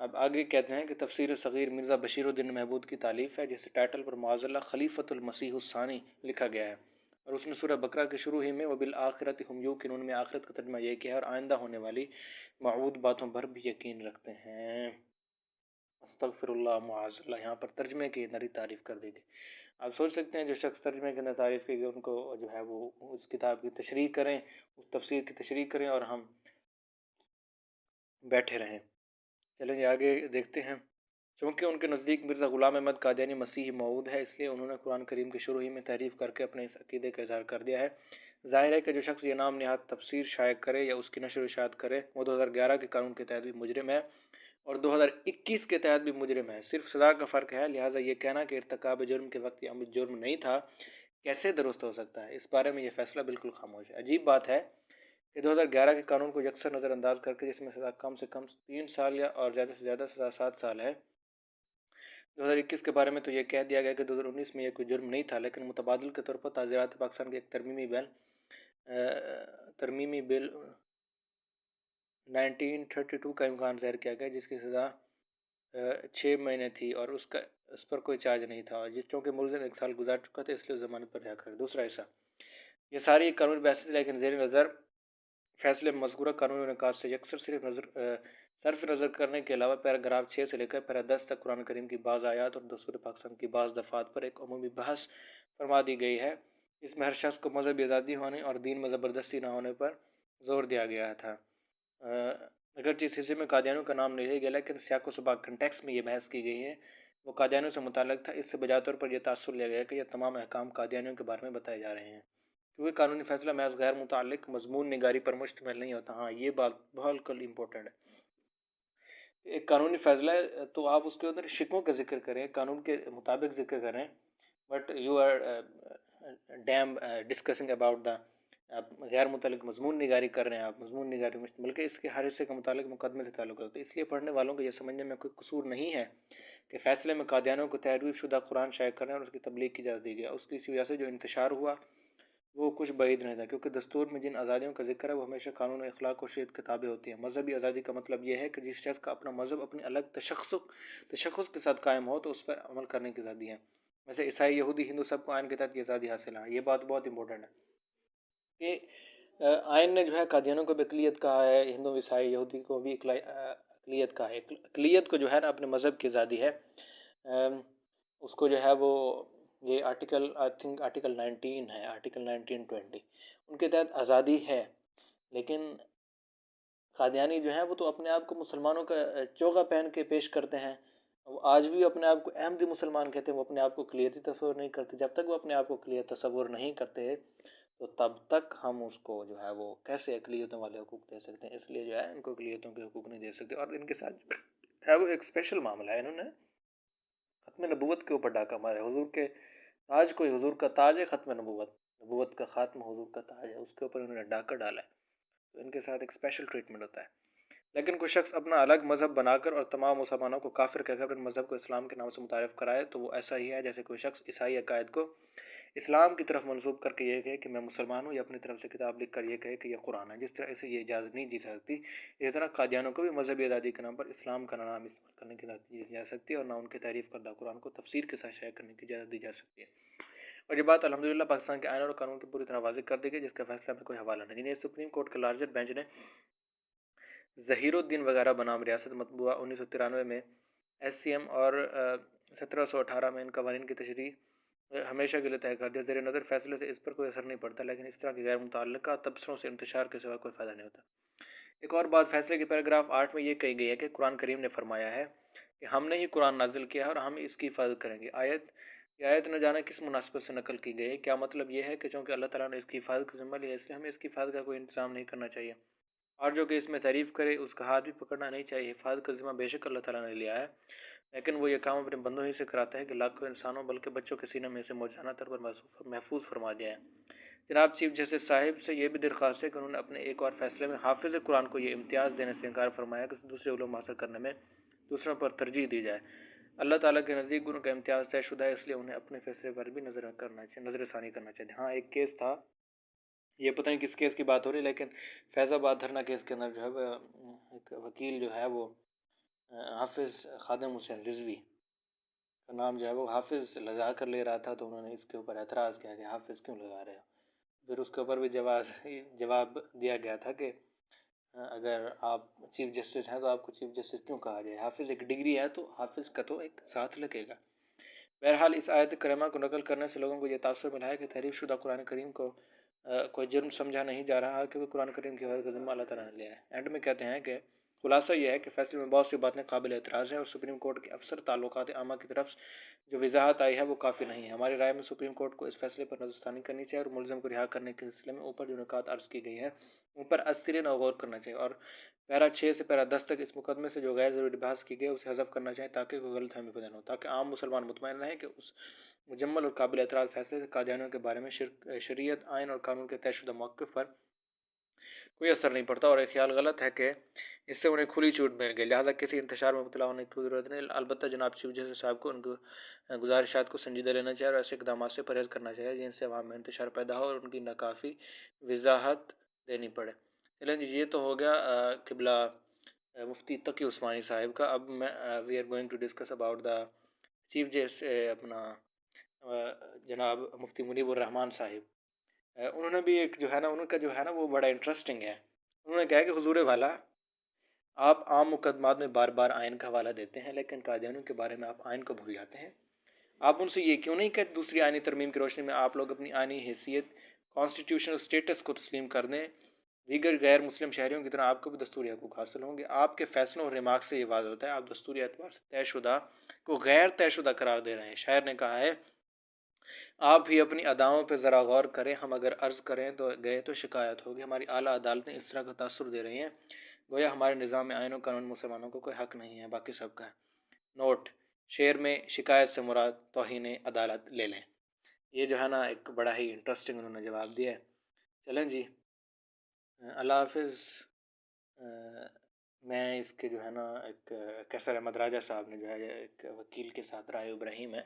اب آگے کہتے ہیں کہ تفسیر صغیر مرزا بشیر الدین محمود کی تالیف ہے، جس ٹائٹل پر معاذ اللہ خلیفۃ المسیح الثانی لکھا گیا ہے، اور اس نے سورہ بقرہ کے شروع ہی میں وبالآخرۃ ہم یوقنون میں آخرت کا ترجمہ یہ کیا ہے اور آئندہ ہونے والی موعود باتوں پر بھی یقین رکھتے ہیں۔ استغفر اللہ معاذ اللہ، یہاں پر ترجمے کی نری تعریف کر دی گئی۔ آپ سوچ سکتے ہیں جو شخص ترجمے کے اندر تعریف کی گئی ان کو جو ہے وہ اس کتاب کی تشریح کریں، اس تفسیر کی تشریح کریں، اور ہم بیٹھے رہیں۔ چلیں جی آگے دیکھتے ہیں۔ چونکہ ان کے نزدیک مرزا غلام احمد قادیانی مسیحی موعود ہے، اس لیے انہوں نے قرآن کریم کے شروع ہی میں تعریف کر کے اپنے اس عقیدے کا اظہار کر دیا ہے۔ ظاہر ہے کہ جو شخص یہ نام نہاد تفسیر شائع کرے یا اس کی نشر و اشاعت کرے وہ 2011 کے قانون کے تحت بھی مجرم ہے اور 2021 کے تحت بھی مجرم ہے۔ صرف سزا کا فرق ہے، لہٰذا یہ کہنا کہ ارتکاب جرم کے وقت یہ عمل جرم نہیں تھا کیسے درست ہو سکتا ہے؟ اس بارے میں یہ فیصلہ بالکل خاموش ہے۔ عجیب بات ہے کہ 2011 کے قانون کو یکسر نظر انداز کر کے، جس میں سزا کم سے کم 3 سال یا اور زیادہ سے زیادہ سزا 7 سال ہے، 2021 کے بارے میں تو یہ کہہ دیا گیا کہ 2019 میں یہ کوئی جرم نہیں تھا، لیکن متبادل کے طور پر تعزیرات پاکستان کے ایک ترمیمی بل 1932 کا امکان ظاہر کیا گیا، جس کی سزا 6 مہینے تھی اور اس پر کوئی چارج نہیں تھا، اور چونکہ ملزم 1 سال گزار چکا تھا اس لیے ضمانت پر رہا کر۔ دوسرا حصہ، یہ ساری قانونی بحث، لیکن زیر نظر فیصلے مذکورہ قانونی نکات سے یکسر صرف نظر کرنے کے علاوہ پیراگراف 6 سے لے کر پیرا 10 تک قرآن کریم کی بعض آیات اور دستور پاکستان کی بعض دفعات پر ایک عمومی بحث فرما دی گئی ہے۔ اس میں ہر شخص کو مذہبی آزادی ہونے اور دین میں زبردستی نہ ہونے پر زور دیا گیا تھا۔ اگرچہ اس حصے میں قادیانیوں کا نام نہیں لیا گیا، لیکن سیاق و سباق کنٹیکس میں یہ بحث کی گئی ہے وہ قادیانیوں سے متعلق تھا۔ اس سے بجا طور پر یہ تاثر لیا گیا کہ یہ تمام احکام قادیانیوں کے بارے میں بتائے جا رہے ہیں، کیونکہ قانونی فیصلہ محض غیر متعلق مضمون نگاری پر مشتمل نہیں ہوتا۔ ہاں یہ بات بہت امپورٹنٹ ہے۔ ایک قانونی فیصلہ ہے تو آپ اس کے اندر شکوں کا ذکر کریں، قانون کے مطابق ذکر کریں، but you are them discussing about the, آپ غیر متعلق مضمون نگاری کر رہے ہیں، آپ مضمون نگاری بلکہ اس کے ہر حصے کا متعلق مقدمے سے تعلق ہوتا ہے۔ اس لیے پڑھنے والوں کو یہ سمجھنے میں کوئی قصور نہیں ہے کہ فیصلے میں قادیانیوں کو تحریف شدہ قرآن شائع کرنے اور اس کی تبلیغ کی اجازت دی گئی، اس کی وجہ سے جو انتشار ہوا وہ کچھ بعید نہیں تھا، کیونکہ دستور میں جن آزادیوں کا ذکر ہے وہ ہمیشہ قانون و اخلاق و شریعت کے تابع ہوتی ہیں۔ مذہبی آزادی کا مطلب یہ ہے کہ جس شخص کا اپنا مذہب اپنی الگ تشخص کے ساتھ قائم ہو تو اس پر عمل کرنے کی آزادی ہے۔ ویسے عیسائی، یہودی، ہندو سب کو آئین کے تحت یہ آزادی حاصل ہے۔ یہ بات بہت امپورٹنٹ ہے کہ آئین نے جو ہے قادیانیوں کو بھی اقلیت کہا ہے، ہندو، عیسائی، یہودی کو بھی اقلیت کہا ہے۔ اقلیت کو جو ہے نا اپنے مذہب کی آزادی ہے، اس کو جو ہے وہ یہ آرٹیکل آئی تھنک آرٹیکل 19 ہے، آرٹیکل 1920 ان کے تحت آزادی ہے، لیکن قادیانی جو ہیں وہ تو اپنے آپ کو مسلمانوں کا چوغا پہن کے پیش کرتے ہیں، وہ آج بھی اپنے آپ کو احمدی مسلمان کہتے ہیں، وہ اپنے آپ کو اقلیتی تصور نہیں کرتے۔ جب تک وہ اپنے آپ کو اقلیت تصور نہیں کرتے تو تب تک ہم اس کو جو ہے وہ کیسے اقلیتوں والے حقوق دے سکتے ہیں؟ اس لیے جو ہے ان کو اقلیتوں کے حقوق نہیں دے سکتے، اور ان کے ساتھ ہے وہ ایک اسپیشل معاملہ ہے۔ انہوں نے ختم نبوت کے اوپر ڈاکہ مارا ہے، حضور کے تاج کو، حضور کا تاج ہے ختم نبوت کا خاتمہ حضور کا تاج ہے، اس کے اوپر انہوں نے ڈاکہ ڈالا ہے، تو ان کے ساتھ ایک اسپیشل ٹریٹمنٹ ہوتا ہے۔ لیکن کوئی شخص اپنا الگ مذہب بنا کر اور تمام مسلمانوں کو کافر کہہ کر اپنے مذہب کو اسلام کے نام سے متعارف کرائے تو وہ ایسا ہی ہے جیسے کوئی شخص عیسائی عقائد کو اسلام کی طرف منسوب کر کے یہ کہے کہ میں مسلمان ہوں، یا اپنی طرف سے کتاب لکھ کر یہ کہے کہ یہ قرآن ہے۔ جس طرح اسے یہ اجازت نہیں دی سکتی، اسی طرح قادیانوں کو بھی مذہبی آزادی کے نام پر اسلام کا نام استعمال کرنے کی اجازت دی جا سکتی ہے، اور نہ ان کے تعریف کردہ قرآن کو تفسیر کے ساتھ شائع کرنے کی اجازت دی جا سکتی ہے۔ اور یہ بات الحمدللہ پاکستان کے آئین اور قانون کی پوری طرح واضح کر دی گئی، جس کا فیصلہ میں کوئی حوالہ نہیں۔ جنہیں سپریم کورٹ کے لارجر بینچ نے ظہیر الدین وغیرہ بنام ریاست مطبوعہ 1993 میں ایس سی ایم اور 1718 میں ان قوانین کی تشریح ہمیشہ کے لیے طے کر دیا۔ زیر نظر فیصلے سے اس پر کوئی اثر نہیں پڑتا، لیکن اس طرح کی غیر متعلقہ تبصروں سے انتشار کے سوا کوئی فائدہ نہیں ہوتا۔ ایک اور بات، فیصلے کے پیراگراف 8 میں یہ کہی گئی ہے کہ قرآن کریم نے فرمایا ہے کہ ہم نے ہی قرآن نازل کیا ہے اور ہم اس کی حفاظت کریں گے۔ یہ آیت نہ جانے کس مناسبت سے نقل کی گئی ہے۔ کیا مطلب یہ ہے کہ چونکہ اللہ تعالیٰ نے اس کی حفاظت کا ذمہ لیا اس لیے ہمیں اس کی حفاظت کا کوئی انتظام نہیں کرنا چاہیے، اور جو کہ اس میں تعریف کرے اس کا ہاتھ بھی پکڑنا نہیں چاہیے؟ حفاظت کا ذمہ بے شک اللہ تعالیٰ نے لیا ہے، لیکن وہ یہ کام اپنے بندوں ہی سے کراتا ہے کہ لاکھوں انسانوں بلکہ بچوں کے سینے میں اسے موجانہ طور پر محفوظ فرما دیا ہے۔ جناب چیف جسٹس صاحب سے یہ بھی درخواست ہے کہ انہوں نے اپنے ایک اور فیصلے میں حافظ قرآن کو یہ امتیاز دینے سے انکار فرمایا کہ دوسرے علوم حاصل کرنے میں دوسروں پر ترجیح دی جائے۔ اللہ تعالیٰ کے نزدیک ان کا امتیاز طے شدہ ہے، اس لیے انہیں اپنے فیصلے پر بھی نظر ثانی کرنا چاہیے۔ ہاں ایک کیس تھا، یہ پتہ نہیں کس کیس کی بات ہو رہی، لیکن فیض آباد دھرنا کیس کے اندر جو ہے ایک وکیل جو ہے وہ حافظ خادم حسین رضوی کا نام جو ہے وہ حافظ لگا کر لے رہا تھا، تو انہوں نے اس کے اوپر اعتراض کیا کہ حافظ کیوں لگا رہے ہو۔ پھر اس کے اوپر بھی جواب دیا گیا تھا کہ اگر آپ چیف جسٹس ہیں تو آپ کو چیف جسٹس کیوں کہا جائے، حافظ ایک ڈگری ہے تو حافظ کا تو ایک ساتھ لگے گا۔ بہرحال اس آیت کریمہ کو نقل کرنے سے لوگوں کو یہ تاثر ملا ہے کہ تحریف شدہ قرآن کریم کو کوئی جرم سمجھا نہیں جا رہا، کیونکہ قرآن کریم کی حفاظت کا ذمہ اللہ تعالیٰ نے لیا ہے۔ اینڈ میں کہتے ہیں کہ خلاصہ یہ ہے کہ فیصلے میں بہت سی باتیں قابل اعتراض ہیں، اور سپریم کورٹ کے افسر تعلقات عامہ کی طرف جو وضاحت آئی ہے وہ کافی نہیں ہے۔ ہماری رائے میں سپریم کورٹ کو اس فیصلے پر نظر ثانی کرنی چاہیے، اور ملزم کو رہا کرنے کے سلسلے میں اوپر جو نکات عرض کی گئی ہیں ان پر ازسرِ نو غور کرنا چاہیے، اور پیرا 6 سے پیرا 10 تک اس مقدمے سے جو غیر ضروری بحث کی گئی اسے حذف کرنا چاہیے، تاکہ کوئی غلط فہمی پیدا نہ ہو، تاکہ عام مسلمان مطمئن رہیں کہ اس مجمل اور قابل اعتراض فیصلے سے قادیانیوں کے بارے میں شریعت، آئین اور قانون کے طے شدہ موقف پر کوئی اثر نہیں پڑتا، اور ایک خیال غلط ہے کہ اس سے انہیں کھلی چھوٹ مل گئی، لہذا کسی انتشار میں مبتلا ہونے کی ضرورت نہیں۔ البتہ جناب چیف جسٹس صاحب کو ان کی گزارشات کو سنجیدہ لینا چاہیے، اور ایسے اقدامات سے پرہیز کرنا چاہیے جن سے عوام میں انتشار پیدا ہو اور ان کی ناکافی وضاحت دینی پڑے۔ چلیں جی، یہ تو ہو گیا قبلہ مفتی تقی عثمانی صاحب کا۔ اب میں we are going to discuss about the chief justice اپنا جناب مفتی منیب الرحمان صاحب۔ انہوں نے بھی ایک جو ہے نا، ان کا جو ہے نا وہ بڑا انٹرسٹنگ ہے۔ انہوں نے کہا کہ حضور والا، آپ عام مقدمات میں بار بار آئین کا حوالہ دیتے ہیں، لیکن قادیانیوں کے بارے میں آپ آئین کو بھول جاتے ہیں۔ آپ ان سے یہ کیوں نہیں کہتے دوسری آئینی ترمیم کی روشنی میں آپ لوگ اپنی آئینی حیثیت، کانسٹیٹیوشنل سٹیٹس کو تسلیم کر دیں، دیگر غیر مسلم شہریوں کی طرح آپ کو بھی دستوری حقوق حاصل ہوں گے۔ آپ کے فیصلوں اور ریمارک سے یہ واضح ہوتا ہے آپ دستوری اعتبار سے طے شدہ کو غیر طے شدہ قرار دے رہے ہیں۔ شاعر نے کہا ہے، آپ بھی اپنی اداؤں پہ ذرا غور کریں، ہم اگر عرض کریں تو گئے تو شکایت ہوگی۔ ہماری اعلیٰ عدالتیں اس طرح کا تاثر دے رہی ہیں گویا ہمارے نظام میں آئین و قانون مسلمانوں کو کوئی حق نہیں ہے، باقی سب کا ہے۔ نوٹ: شعر میں شکایت سے مراد توہین عدالت لے لیں۔ یہ جو ہے نا ایک بڑا ہی انٹرسٹنگ انہوں نے جواب دیا ہے۔ چلیں جی، اللہ حافظ۔ میں اس کے جو ہے نا ایک کیسر احمد راجہ صاحب نے جو ہے ایک وکیل کے ساتھ، رائے ابراہیم ہے،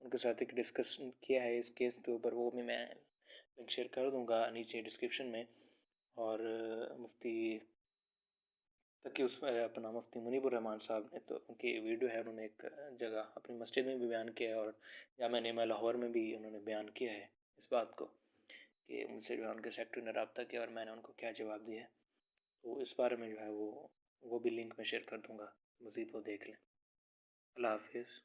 ان کے ساتھ ایک ڈسکشن کیا ہے اس کیس کے اوپر، وہ بھی میں لنک شیئر کر دوں گا نیچے ڈسکرپشن میں۔ اور مفتی تقی اپنا مفتی منیب الرحمان صاحب نے تو ان کی ویڈیو ہے، انہوں نے ایک جگہ اپنی مسجد میں بھی بیان کیا ہے، اور جامعہ نعمہ لاہور میں بھی انہوں نے بیان کیا ہے اس بات کو کہ ان سے جو ہے ان کے سیکٹری نے رابطہ کیا اور میں نے ان کو کیا جواب دیا ہے۔ تو اس بارے میں جو ہے وہ بھی لنک میں شیئر کر دوں گا، مزید وہ دیکھ لیں۔ اللہ حافظ۔